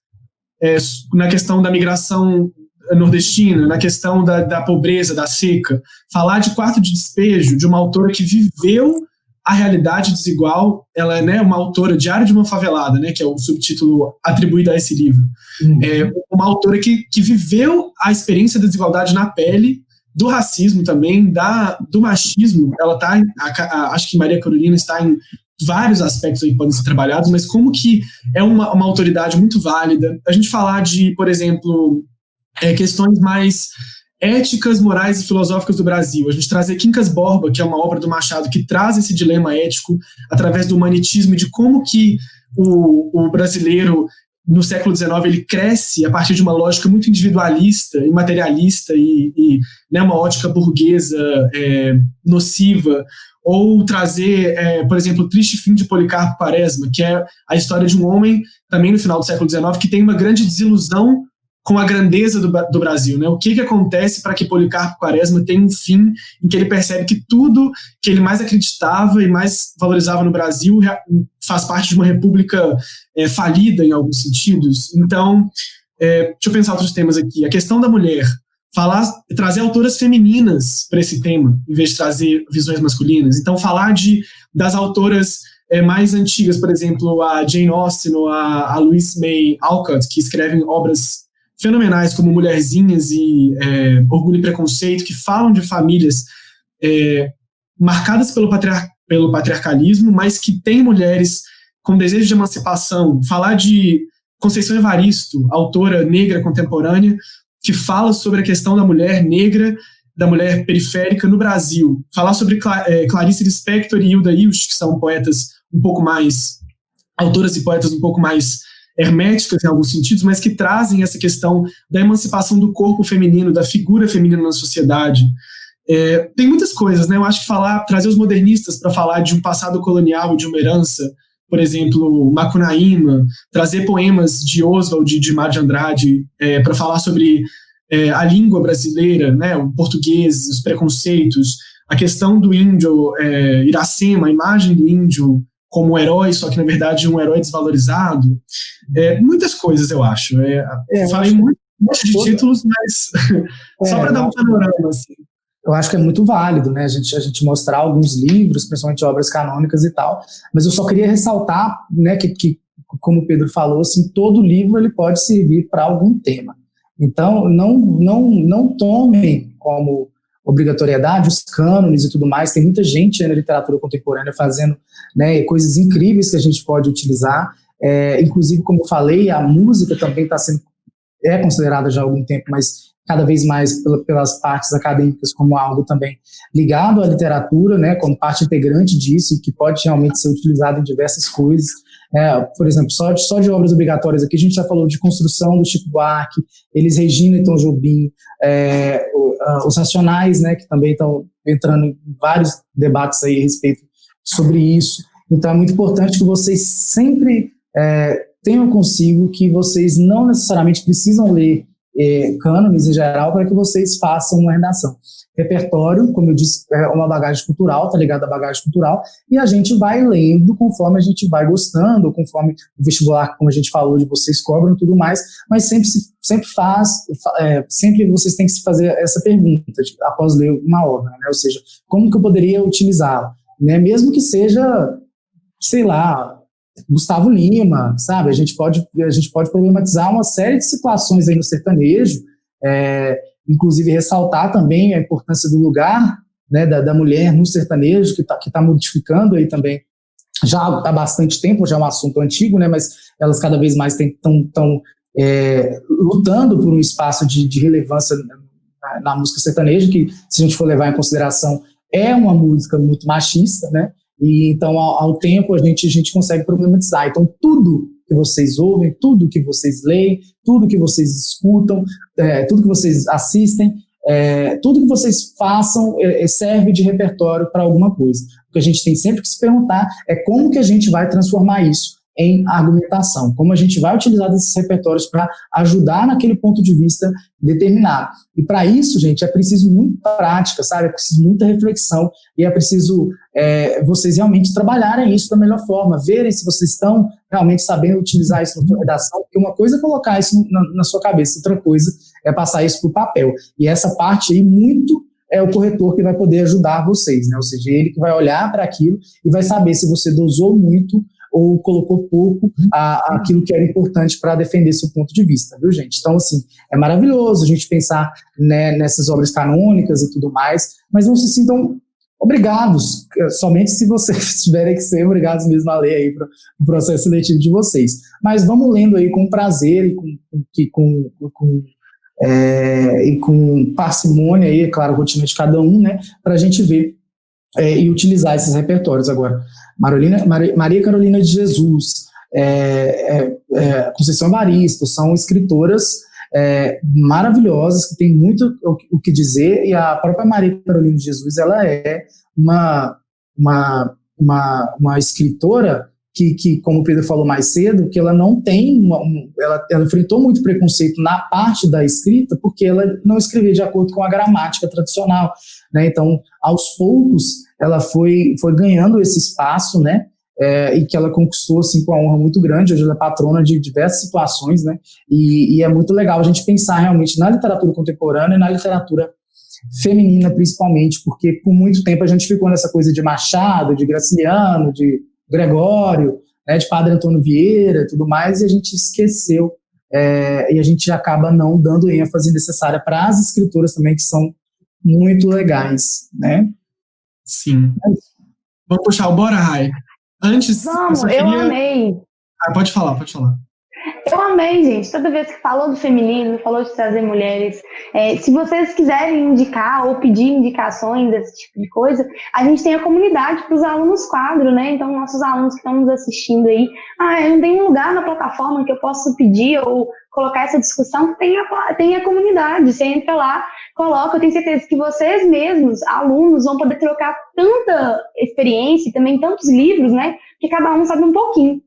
na questão da migração nordestina, na questão da pobreza, da seca, falar de Quarto de Despejo, de uma autora que viveu a realidade desigual. Ela é, né, uma autora, Diário de uma Favelada, né, que é o subtítulo atribuído a esse livro. Uma autora que viveu a experiência da desigualdade na pele, do racismo também, do machismo. Ela está, acho que Maria Carolina está em vários aspectos aí que podem ser trabalhados, mas como que é uma autoridade muito válida. A gente falar de, por exemplo, questões mais éticas, morais e filosóficas do Brasil. A gente trazer Quincas Borba, que é uma obra do Machado que traz esse dilema ético através do humanitismo e de como que o brasileiro no século XIX ele cresce a partir de uma lógica muito individualista e materialista e né, uma ótica burguesa nociva, ou trazer, por exemplo, O Triste Fim de Policarpo Quaresma, que é a história de um homem, também no final do século XIX, que tem uma grande desilusão com a grandeza do Brasil, né? O que acontece para que Policarpo Quaresma tenha um fim em que ele percebe que tudo que ele mais acreditava e mais valorizava no Brasil faz parte de uma república falida em alguns sentidos. Então, deixa eu pensar outros temas aqui. A questão da mulher, trazer autoras femininas para esse tema, em vez de trazer visões masculinas. Então, falar das autoras mais antigas, por exemplo, a Jane Austen ou a Louise May Alcott, que escrevem obras fenomenais como Mulherzinhas e Orgulho e Preconceito, que falam de famílias marcadas pelo patriarcalismo, mas que têm mulheres com desejo de emancipação. Falar de Conceição Evaristo, autora negra contemporânea, que fala sobre a questão da mulher negra, da mulher periférica no Brasil. Falar sobre Clarice Lispector e Hilda Ilst, que são autoras e poetas um pouco mais herméticas em alguns sentidos, mas que trazem essa questão da emancipação do corpo feminino, da figura feminina na sociedade. Tem muitas coisas, né? Eu acho que trazer os modernistas para falar de um passado colonial e de uma herança, por exemplo, Macunaíma, trazer poemas de Oswald e de Mar de Andrade para falar sobre a língua brasileira, né? O português, os preconceitos, a questão do índio, Iracema, a imagem do índio como herói, só que na verdade um herói desvalorizado. Muitas coisas, eu acho. Falei um monte de títulos, mas só para dar um panorama, assim. Eu acho que é muito válido, né, a gente mostrar alguns livros, principalmente obras canônicas e tal, mas eu só queria ressaltar, né, que como o Pedro falou, assim, todo livro ele pode servir para algum tema. Então, não tomem como obrigatoriedade os cânones e tudo mais. Tem muita gente na literatura contemporânea fazendo, né, coisas incríveis que a gente pode utilizar. Inclusive, como eu falei, a música também é considerada já há algum tempo, mas cada vez mais pelas partes acadêmicas como algo também ligado à literatura, né, como parte integrante disso e que pode realmente ser utilizado em diversas coisas. Por exemplo, só de obras obrigatórias aqui, a gente já falou de Construção, do Chico Buarque, Elis Regina e Tom Jobim, os Racionais, né, que também estão entrando em vários debates aí a respeito sobre isso. Então é muito importante que vocês sempre tenham consigo que vocês não necessariamente precisam ler cânones em geral para que vocês façam uma redação. Repertório, como eu disse, é uma bagagem cultural, está ligado à bagagem cultural, e a gente vai lendo conforme a gente vai gostando, conforme o vestibular, como a gente falou, de vocês cobram e tudo mais, mas sempre vocês têm que se fazer essa pergunta após ler uma obra, né? Ou seja, como que eu poderia utilizá-la? Né? Mesmo que seja, sei lá, Gustavo Lima, sabe? A gente pode problematizar uma série de situações aí no sertanejo, inclusive ressaltar também a importância do lugar, né, da mulher no sertanejo, que tá modificando aí também já há bastante tempo, já é um assunto antigo, né, mas elas cada vez mais estão lutando por um espaço de relevância na música sertaneja, que, se a gente for levar em consideração, é uma música muito machista, né, e então ao tempo a gente consegue problematizar. Então tudo que vocês ouvem, tudo que vocês leem, tudo que vocês escutam, tudo que vocês assistem, tudo que vocês façam serve de repertório para alguma coisa. O que a gente tem sempre que se perguntar é como que a gente vai transformar isso em argumentação, como a gente vai utilizar desses repertórios para ajudar naquele ponto de vista determinado. E para isso, gente, é preciso muita prática, sabe? É preciso muita reflexão e é preciso vocês realmente trabalharem isso da melhor forma, verem se vocês estão realmente sabendo utilizar isso na sua redação, porque uma coisa é colocar isso na sua cabeça, outra coisa é passar isso para o papel. E essa parte aí muito é o corretor que vai poder ajudar vocês, né? Ou seja, ele que vai olhar para aquilo e vai saber se você dosou muito ou colocou pouco aquilo que era importante para defender seu ponto de vista, viu, gente? Então, assim, é maravilhoso a gente pensar, né, nessas obras canônicas e tudo mais, mas não se sintam obrigados, somente se vocês tiverem que ser obrigados mesmo a ler aí para o processo seletivo de vocês. Mas vamos lendo aí com prazer e com parcimônia aí, é claro, a rotina de cada um, né, para a gente ver e utilizar esses repertórios agora. Maria Carolina de Jesus, Conceição Evaristo, são escritoras maravilhosas, que têm muito o que dizer, e a própria Maria Carolina de Jesus, ela é uma escritora que, como o Pedro falou mais cedo, que ela não tem, ela enfrentou muito preconceito na parte da escrita, porque ela não escrevia de acordo com a gramática tradicional, né? Então, aos poucos, ela foi ganhando esse espaço, né? E que ela conquistou assim, com uma honra muito grande. Hoje ela é patrona de diversas situações, né? E é muito legal a gente pensar realmente na literatura contemporânea e na literatura feminina, principalmente, porque por muito tempo a gente ficou nessa coisa de Machado, de Graciliano, de Gregório, né, de Padre Antônio Vieira, tudo mais, e a gente esqueceu, e a gente acaba não dando ênfase necessária para as escritoras também, que são muito legais, né? Sim. Vamos puxar o Bora, Rai. Antes, Vamos, eu amei. Pode falar. Eu amei, gente. Toda vez que falou do feminino, falou de trazer mulheres. Se vocês quiserem indicar ou pedir indicações desse tipo de coisa, a gente tem a comunidade para os alunos quadro, né? Então, nossos alunos que estão nos assistindo aí, eu não tenho um lugar na plataforma que eu possa pedir ou colocar essa discussão, tem a comunidade. Você entra lá, coloca. Eu tenho certeza que vocês mesmos, alunos, vão poder trocar tanta experiência e também tantos livros, né? Que cada um sabe um pouquinho.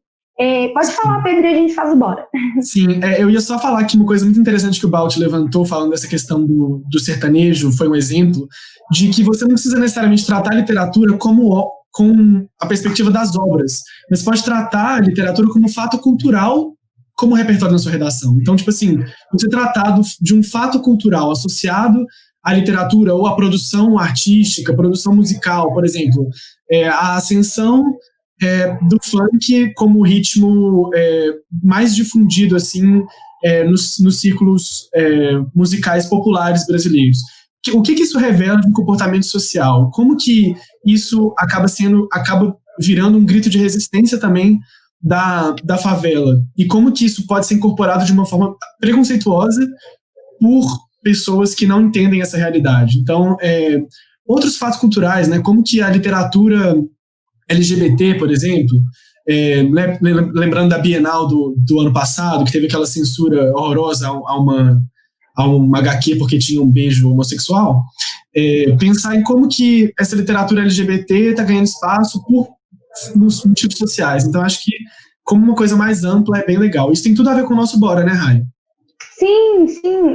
Pode falar, Pedro, e a gente faz o bora. Sim, eu ia só falar que uma coisa muito interessante que o Balt levantou, falando dessa questão do sertanejo, foi um exemplo de que você não precisa necessariamente tratar a literatura com a perspectiva das obras, mas pode tratar a literatura como fato cultural, como repertório na sua redação. Então, tipo assim, você tratar de um fato cultural associado à literatura ou à produção artística, produção musical, por exemplo, a ascensão do funk como ritmo mais difundido assim nos círculos musicais populares brasileiros. O que isso revela de um comportamento social? Como que isso acaba virando um grito de resistência também da favela? E como que isso pode ser incorporado de uma forma preconceituosa por pessoas que não entendem essa realidade? Então, outros fatos culturais, né? Como que a literatura LGBT, por exemplo, lembrando da Bienal do ano passado, que teve aquela censura horrorosa a uma HQ porque tinha um beijo homossexual, pensar em como que essa literatura LGBT está ganhando espaço nos motivos sociais. Então, acho que como uma coisa mais ampla é bem legal. Isso tem tudo a ver com o nosso Bora, né, Rai? Sim,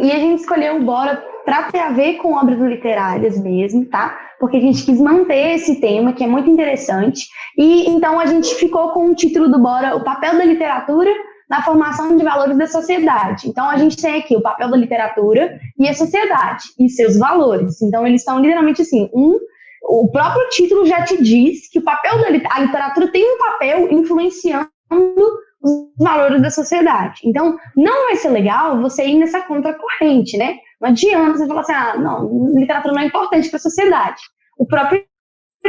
e a gente escolheu o Bora para ter a ver com obras literárias mesmo, tá? Porque a gente quis manter esse tema, que é muito interessante, e então a gente ficou com o título do Bora, o papel da literatura na formação de valores da sociedade. Então a gente tem aqui o papel da literatura e a sociedade, e seus valores. Então eles estão literalmente assim, o próprio título já te diz que o papel a literatura tem um papel influenciando os valores da sociedade. Então, não vai ser legal você ir nessa contracorrente, né? Não adianta você falar assim, não, literatura não é importante para a sociedade. O próprio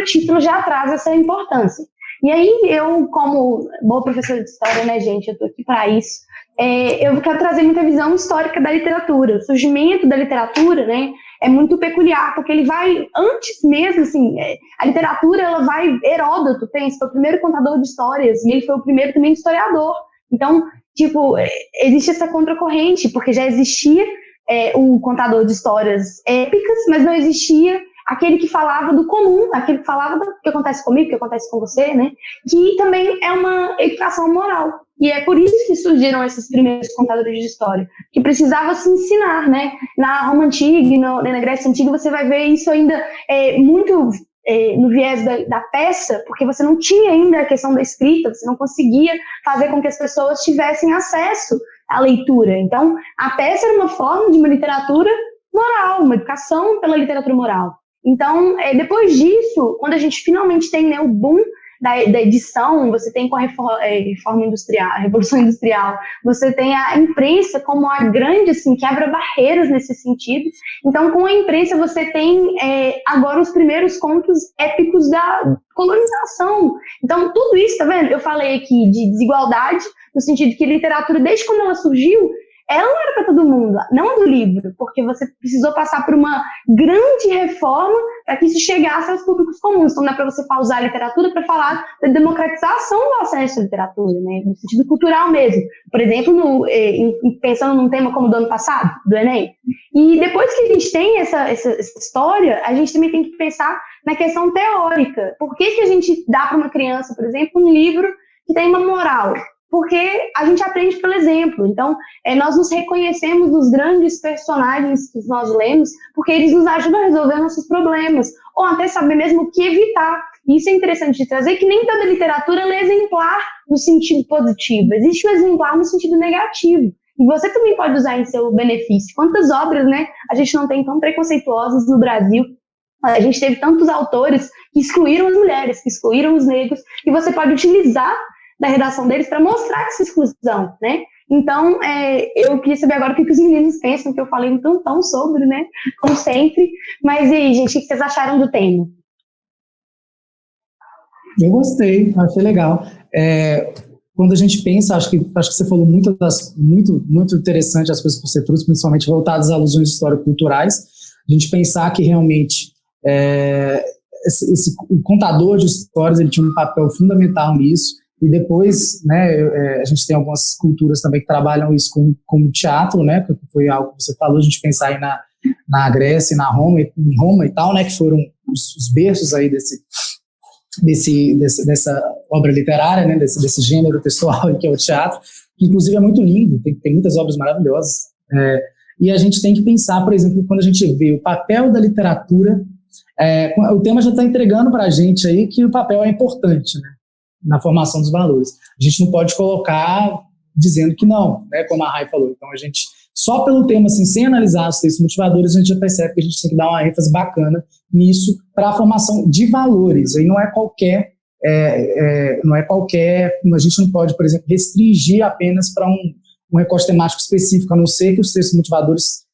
título já traz essa importância. E aí, eu, como boa professora de história, né, gente, eu tô aqui para isso, eu quero trazer muita visão histórica da literatura. O surgimento da literatura, né, é muito peculiar, porque ele vai antes mesmo, assim, a literatura, ela vai, Heródoto foi o primeiro contador de histórias, e ele foi o primeiro também historiador. Então, tipo, existe essa contracorrente, porque já existia o contador de histórias épicas, mas não existia aquele que falava do comum, aquele que falava do que acontece comigo, o que acontece com você, né? Que também é uma educação moral. E é por isso que surgiram esses primeiros contadores de história, que precisava se ensinar, né? Na Roma Antiga e na Grécia Antiga você vai ver isso ainda muito no viés da peça, porque você não tinha ainda a questão da escrita, você não conseguia fazer com que as pessoas tivessem acesso à leitura. Então, a peça era uma forma de uma literatura moral, uma educação pela literatura moral. Então, depois disso, quando a gente finalmente tem, né, o boom da edição, você tem com a reforma industrial, a Revolução Industrial, você tem a imprensa como a grande, assim, quebra barreiras nesse sentido. Então, com a imprensa, você tem agora os primeiros contos épicos da colonização. Então, tudo isso, tá vendo? Eu falei aqui de desigualdade, no sentido que a literatura, desde quando ela surgiu, ela não era para todo mundo, não do livro, porque você precisou passar por uma grande reforma para que isso chegasse aos públicos comuns. Então, dá para você usar a literatura para falar da democratização do acesso à literatura, né, no sentido cultural mesmo. Por exemplo, pensando num tema como do ano passado, do Enem. E depois que a gente tem essa história, a gente também tem que pensar na questão teórica. Por que a gente dá para uma criança, por exemplo, um livro que tem uma moral? Porque a gente aprende pelo exemplo. Então, nós nos reconhecemos nos grandes personagens que nós lemos, porque eles nos ajudam a resolver nossos problemas, ou até saber mesmo o que evitar. E isso é interessante de trazer, que nem toda literatura é exemplar no sentido positivo. Existe um exemplar no sentido negativo. E você também pode usar em seu benefício. Quantas obras, né, a gente não tem tão preconceituosas no Brasil? A gente teve tantos autores que excluíram as mulheres, que excluíram os negros, e você pode utilizar da redação deles para mostrar essa exclusão, né? Então, eu queria saber agora o que os meninos pensam, que eu falei um tantão sobre, né? Como sempre. Mas e aí, gente, o que vocês acharam do tema? Eu gostei, achei legal. Quando a gente pensa, acho que você falou muito interessante as coisas que você trouxe, principalmente voltadas a alusões histórico-culturais. A gente pensar que realmente o contador de histórias ele tinha um papel fundamental nisso. E depois, né, a gente tem algumas culturas também que trabalham isso como teatro, né, que foi algo que você falou, a gente pensar aí na Grécia e em Roma e tal, né, que foram os berços aí dessa obra literária, né, desse gênero textual que é o teatro, que inclusive é muito lindo, tem muitas obras maravilhosas. E a gente tem que pensar, por exemplo, quando a gente vê o papel da literatura, o tema já está entregando para a gente aí que o papel é importante, né, na formação dos valores. A gente não pode colocar dizendo que não, né, como a Rai falou. Então, a gente, só pelo tema, assim, sem analisar os textos motivadores, a gente já percebe que a gente tem que dar uma ênfase bacana nisso para a formação de valores. Aí não é qualquer, a gente não pode, por exemplo, restringir apenas para um recorte temático específico, a não ser que os textos motivadores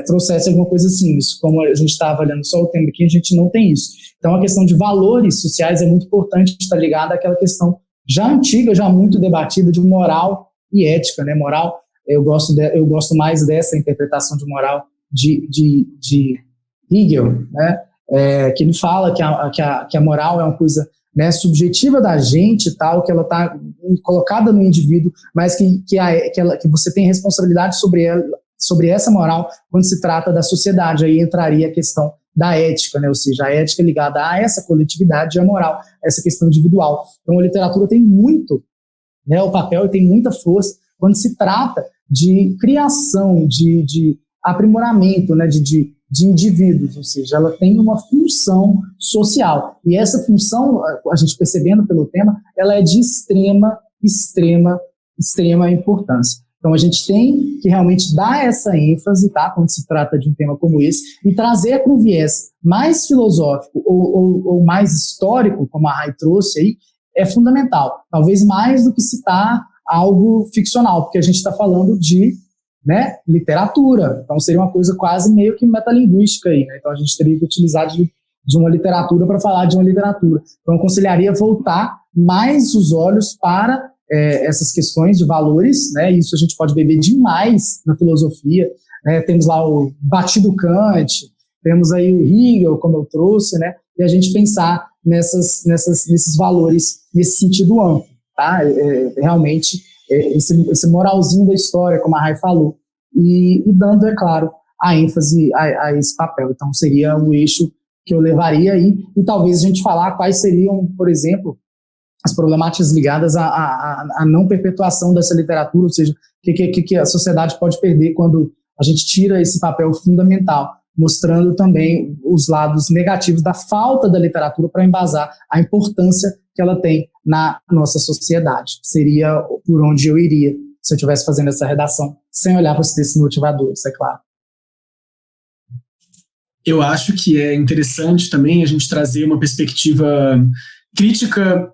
trouxessem alguma coisa assim. Isso, como a gente está avaliando só o tema aqui, a gente não tem isso. Então, a questão de valores sociais é muito importante estar ligada àquela questão já antiga, já muito debatida de moral e ética, né? Moral, eu gosto mais dessa interpretação de moral de Hegel, né? Que ele fala que a moral é uma coisa, né, subjetiva da gente, tal, que ela está colocada no indivíduo, mas que você tem responsabilidade sobre essa moral quando se trata da sociedade. Aí entraria a questão da ética, né? Ou seja, a ética ligada a essa coletividade e a moral, essa questão individual. Então a literatura tem muito, né, o papel tem muita força quando se trata de criação, de aprimoramento, né, de indivíduos, ou seja, ela tem uma função social. E essa função, a gente percebendo pelo tema, ela é de extrema importância. Então, a gente tem que realmente dar essa ênfase, tá, quando se trata de um tema como esse, e trazer para um viés mais filosófico ou mais histórico, como a Rai trouxe aí, é fundamental. Talvez mais do que citar algo ficcional, porque a gente está falando de, né, literatura. Então, seria uma coisa quase meio que metalinguística aí, né? Então, a gente teria que utilizar de uma literatura para falar de uma literatura. Então, eu aconselharia voltar mais os olhos para essas questões de valores, né? Isso a gente pode beber demais na filosofia, né? Temos lá o batido Kant, temos aí o Hegel, como eu trouxe, né? E a gente pensar nesses valores nesse sentido amplo, tá? Realmente esse moralzinho da história, como a Rai falou, e dando, é claro, a ênfase a esse papel. Então seria o eixo que eu levaria aí, e talvez a gente falar quais seriam, por exemplo, as problemáticas ligadas à não perpetuação dessa literatura, ou seja, o que a sociedade pode perder quando a gente tira esse papel fundamental, mostrando também os lados negativos da falta da literatura para embasar a importância que ela tem na nossa sociedade. Seria por onde eu iria se eu estivesse fazendo essa redação, sem olhar para os textos motivadores, é claro. Eu acho que é interessante também a gente trazer uma perspectiva crítica,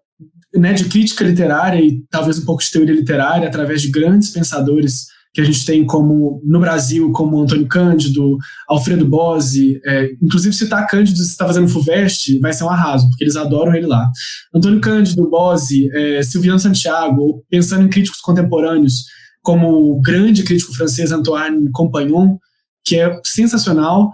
né, de crítica literária e talvez um pouco de teoria literária através de grandes pensadores que a gente tem como no Brasil, como Antônio Cândido, Alfredo Bozzi, inclusive citar Cândido se está fazendo FUVEST vai ser um arraso, porque eles adoram ele lá. Antônio Cândido, Bozzi, Silviano Santiago, pensando em críticos contemporâneos como o grande crítico francês Antoine Compagnon, que é sensacional,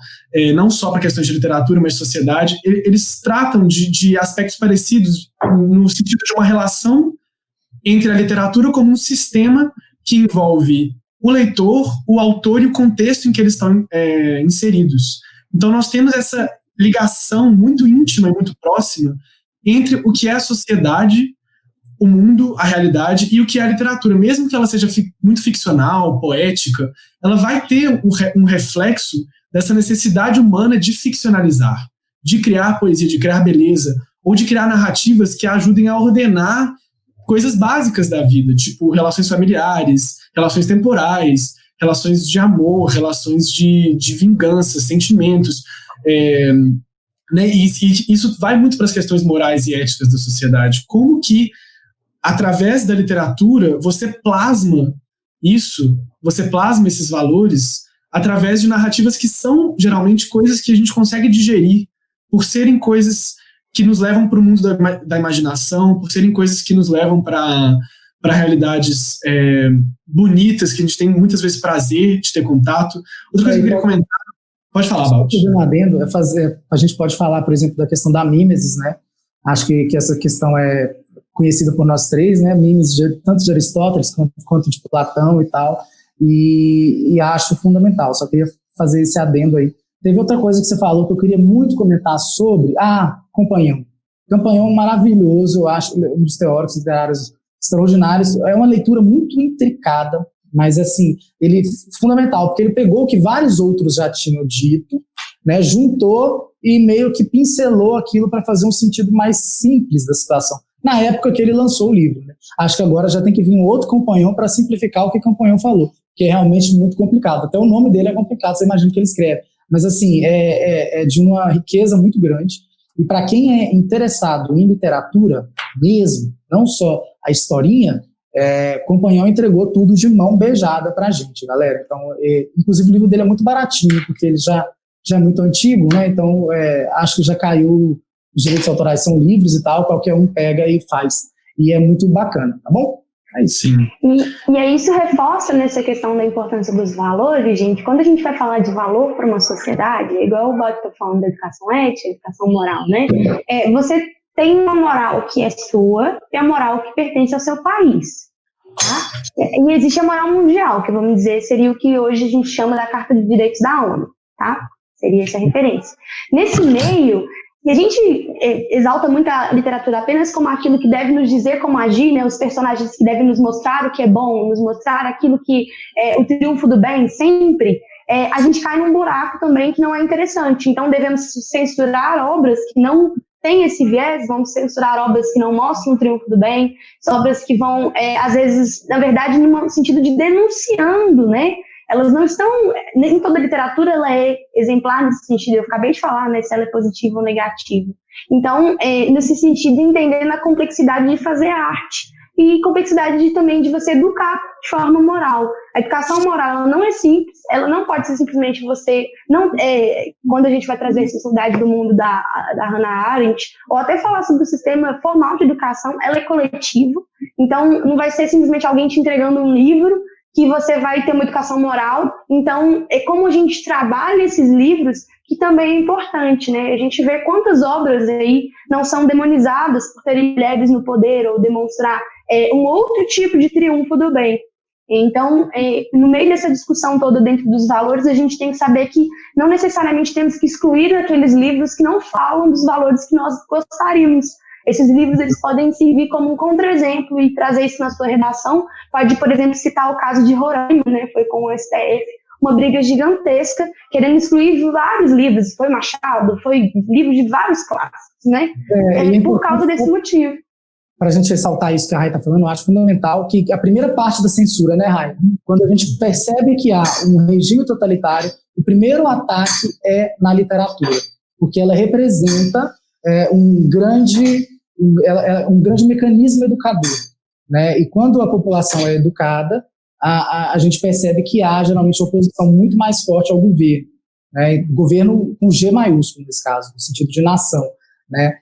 não só para questões de literatura, mas de sociedade. Eles tratam de aspectos parecidos no sentido de uma relação entre a literatura como um sistema que envolve o leitor, o autor e o contexto em que eles estão inseridos. Então nós temos essa ligação muito íntima e muito próxima entre o que é a sociedade, o mundo, a realidade e o que é a literatura. Mesmo que ela seja muito ficcional, poética, ela vai ter um reflexo dessa necessidade humana de ficcionalizar, de criar poesia, de criar beleza, ou de criar narrativas que ajudem a ordenar coisas básicas da vida, tipo relações familiares, relações temporais, relações de amor, relações de vingança, sentimentos, né? E isso vai muito para as questões morais e éticas da sociedade. Como que, através da literatura, você plasma esses valores através de narrativas que são, geralmente, coisas que a gente consegue digerir, por serem coisas que nos levam para o mundo da imaginação, por serem coisas que nos levam para realidades bonitas, que a gente tem muitas vezes prazer de ter contato. Outra coisa que eu queria comentar... Pode falar, Balti. A gente pode falar, por exemplo, da questão da mimesis, né? Acho que essa questão é conhecida por nós três, né? Mimesis tanto de Aristóteles quanto de Platão e tal, e acho fundamental. Só queria fazer esse adendo aí. Teve outra coisa que você falou que eu queria muito comentar sobre. Companhão. Campanhão maravilhoso, eu acho, um dos teóricos literários extraordinários. É uma leitura muito intricada, mas assim, ele é fundamental, porque ele pegou o que vários outros já tinham dito, né, juntou e meio que pincelou aquilo para fazer um sentido mais simples da situação. Na época que ele lançou o livro, né? Acho que agora já tem que vir um outro Campanhão para simplificar o que Campanhão falou, que é realmente muito complicado. Até o nome dele é complicado, você imagina que ele escreve. Mas assim, é de uma riqueza muito grande. E para quem é interessado em literatura mesmo, não só a historinha, Campanhão entregou tudo de mão beijada pra gente, galera. Então, inclusive o livro dele é muito baratinho, porque ele já é muito antigo, né? Então, acho que já caiu, os direitos autorais são livres e tal, qualquer um pega e faz. E é muito bacana, tá bom? É isso. Sim. E aí isso reforça nessa questão da importância dos valores, gente. Quando a gente vai falar de valor para uma sociedade, igual o Balti está falando da educação ética, educação moral, né? Você tem uma moral que é sua e a moral que pertence ao seu país. Tá? E existe a moral mundial, que vamos dizer seria o que hoje a gente chama da Carta de Direitos da ONU. Tá? Seria essa a referência. Nesse meio, e a gente exalta muito a literatura apenas como aquilo que deve nos dizer como agir, né? Os personagens que devem nos mostrar o que é bom, nos mostrar aquilo que é o triunfo do bem sempre. A gente cai num buraco também que não é interessante. Então devemos censurar obras que não têm esse viés, vamos censurar obras que não mostram o triunfo do bem, obras que vão, às vezes, na verdade, no sentido de denunciando, né? Elas não estão, nem toda literatura ela é exemplar nesse sentido, eu acabei de falar, né, se ela é positiva ou negativa. Então, nesse sentido, entendendo a complexidade de fazer arte e complexidade também de você educar de forma moral. A educação moral ela não é simples, ela não pode ser simplesmente você, quando a gente vai trazer a sensibilidade do mundo da Hannah Arendt, ou até falar sobre o sistema formal de educação, ela é coletivo, então não vai ser simplesmente alguém te entregando um livro que você vai ter uma educação moral. Então, é como a gente trabalha esses livros que também é importante, né? A gente vê quantas obras aí não são demonizadas por terem mulheres no poder ou demonstrar um outro tipo de triunfo do bem. Então, no meio dessa discussão toda dentro dos valores, a gente tem que saber que não necessariamente temos que excluir aqueles livros que não falam dos valores que nós gostaríamos. Esses livros eles podem servir como um contra-exemplo e trazer isso na sua redação. Pode, por exemplo, citar o caso de Roraima, né? Foi com o STF, uma briga gigantesca, querendo excluir vários livros. Foi Machado, foi livro de vários clássicos, né? Por causa desse motivo. Para a gente ressaltar isso que a Rai está falando, eu acho fundamental que a primeira parte da censura, né, Rai? Quando a gente percebe que há um regime totalitário, o primeiro ataque é na literatura, porque ela representa um grande mecanismo educador, né? E quando a população é educada, a gente percebe que há geralmente oposição muito mais forte ao governo, né? Governo com G maiúsculo nesse caso, no sentido de nação, né?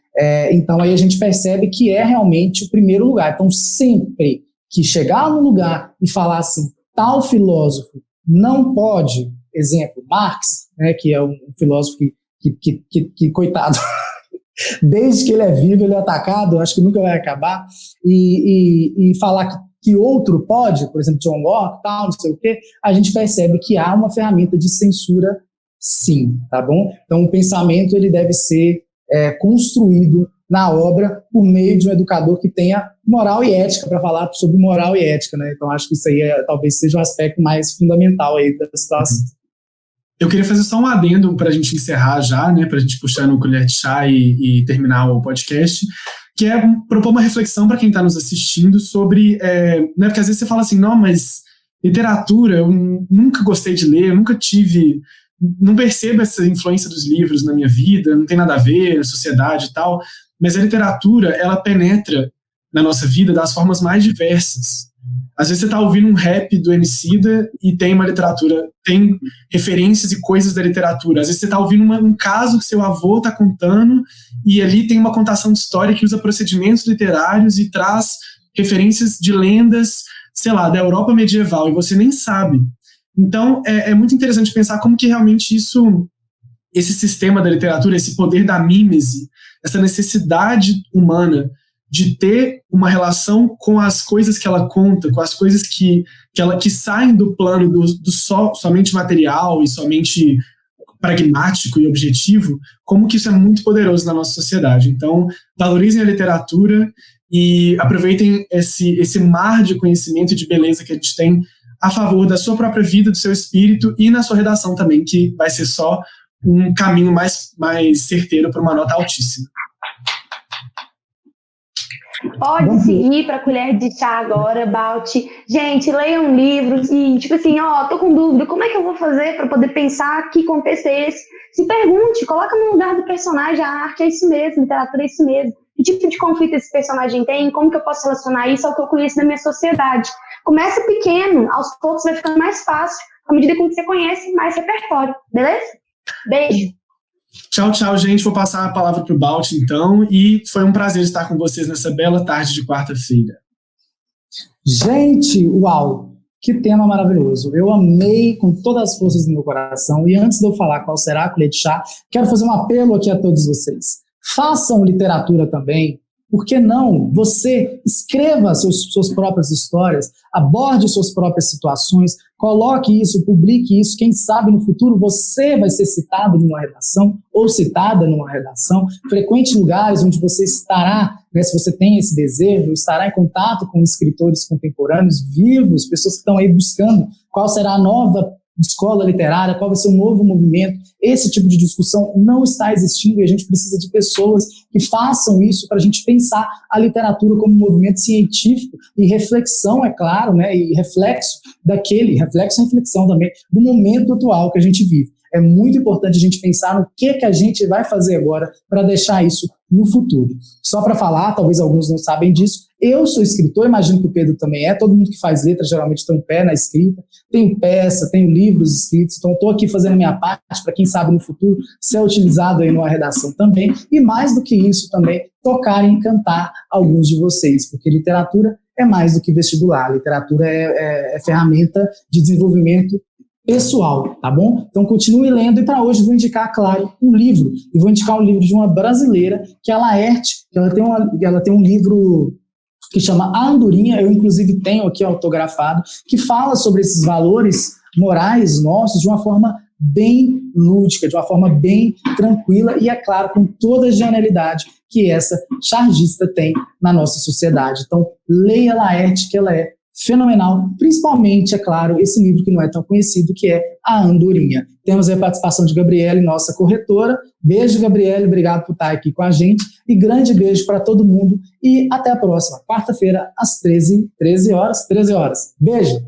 Então aí a gente percebe que é realmente o primeiro lugar. Então sempre que chegar no lugar e falar assim, tal filósofo não pode, exemplo, Marx, né, que é um filósofo que coitado, desde que ele é vivo, ele é atacado, acho que nunca vai acabar, e falar que outro pode, por exemplo, John Locke, tal, não sei o quê, a gente percebe que há uma ferramenta de censura, sim, tá bom? Então, o pensamento ele deve ser construído na obra por meio de um educador que tenha moral e ética para falar sobre moral e ética, né? Então, acho que isso aí talvez seja o aspecto mais fundamental aí da situação. Eu queria fazer só um adendo para a gente encerrar já, né? Para a gente puxar no colher de chá e terminar o podcast, que é propor uma reflexão para quem está nos assistindo sobre, né? Porque às vezes você fala assim, não, mas literatura, eu nunca gostei de ler, eu nunca tive, não percebo essa influência dos livros na minha vida, não tem nada a ver, a sociedade e tal, mas a literatura, ela penetra na nossa vida das formas mais diversas. Às vezes você está ouvindo um rap do Emicida e tem uma literatura, tem referências e coisas da literatura. Às vezes você está ouvindo um caso que seu avô está contando e ali tem uma contação de história que usa procedimentos literários e traz referências de lendas, sei lá, da Europa medieval, e você nem sabe. Então, é muito interessante pensar como que realmente esse sistema da literatura, esse poder da mímese, essa necessidade humana de ter uma relação com as coisas que ela conta, com as coisas que saem do plano do somente material e somente pragmático e objetivo, como que isso é muito poderoso na nossa sociedade. Então, valorizem a literatura e aproveitem esse mar de conhecimento e de beleza que a gente tem a favor da sua própria vida, do seu espírito e na sua redação também, que vai ser só um caminho mais certeiro para uma nota altíssima. Pode seguir para a colher de chá agora, Balt. Gente, leiam livros e, tipo assim, tô com dúvida, como é que eu vou fazer para poder pensar que contexto é esse? Se pergunte, coloca no lugar do personagem, a arte é isso mesmo, a literatura é isso mesmo. Que tipo de conflito esse personagem tem? Como que eu posso relacionar isso ao que eu conheço da minha sociedade? Começa pequeno, aos poucos vai ficando mais fácil. À medida que você conhece, mais repertório, beleza? Beijo! Tchau, tchau, gente. Vou passar a palavra para o Balt, então. E foi um prazer estar com vocês nessa bela tarde de quarta-feira. Gente, uau! Que tema maravilhoso. Eu amei com todas as forças do meu coração. E antes de eu falar qual será a colher de chá, quero fazer um apelo aqui a todos vocês. Façam literatura também. Por que não? Você escreva suas próprias histórias, aborde suas próprias situações, coloque isso, publique isso. Quem sabe no futuro você vai ser citado numa redação ou citada numa redação. Frequente lugares onde você estará, né, se você tem esse desejo, estará em contato com escritores contemporâneos vivos, pessoas que estão aí buscando qual será a nova escola literária, qual vai ser o novo movimento. Esse tipo de discussão não está existindo e a gente precisa de pessoas que façam isso para a gente pensar a literatura como um movimento científico e reflexão, é claro, né, e reflexo e reflexão também do momento atual que a gente vive. É muito importante a gente pensar no que a gente vai fazer agora para deixar isso no futuro. Só para falar, talvez alguns não sabem disso, eu sou escritor, imagino que o Pedro também é, todo mundo que faz letra geralmente tem um pé na escrita, tenho peça, tenho livros escritos, então estou aqui fazendo a minha parte para quem sabe no futuro ser utilizado aí numa redação também, e mais do que isso também, tocar e encantar alguns de vocês, porque literatura é mais do que vestibular, literatura é ferramenta de desenvolvimento pessoal, tá bom? Então continue lendo e para hoje vou indicar, claro, um livro, e vou indicar um livro de uma brasileira, que é a Laerte, que ela tem um livro que chama A Andorinha, eu inclusive tenho aqui autografado, que fala sobre esses valores morais nossos de uma forma bem lúdica, de uma forma bem tranquila e, é claro, com toda a genialidade que essa chargista tem na nossa sociedade. Então, leia Laerte, que ela é fenomenal, principalmente, é claro, esse livro que não é tão conhecido, que é A Andorinha. Temos a participação de Gabriele, nossa corretora. Beijo, Gabriele, obrigado por estar aqui com a gente, e grande beijo para todo mundo, e até a próxima, quarta-feira, às 13 horas. Beijo!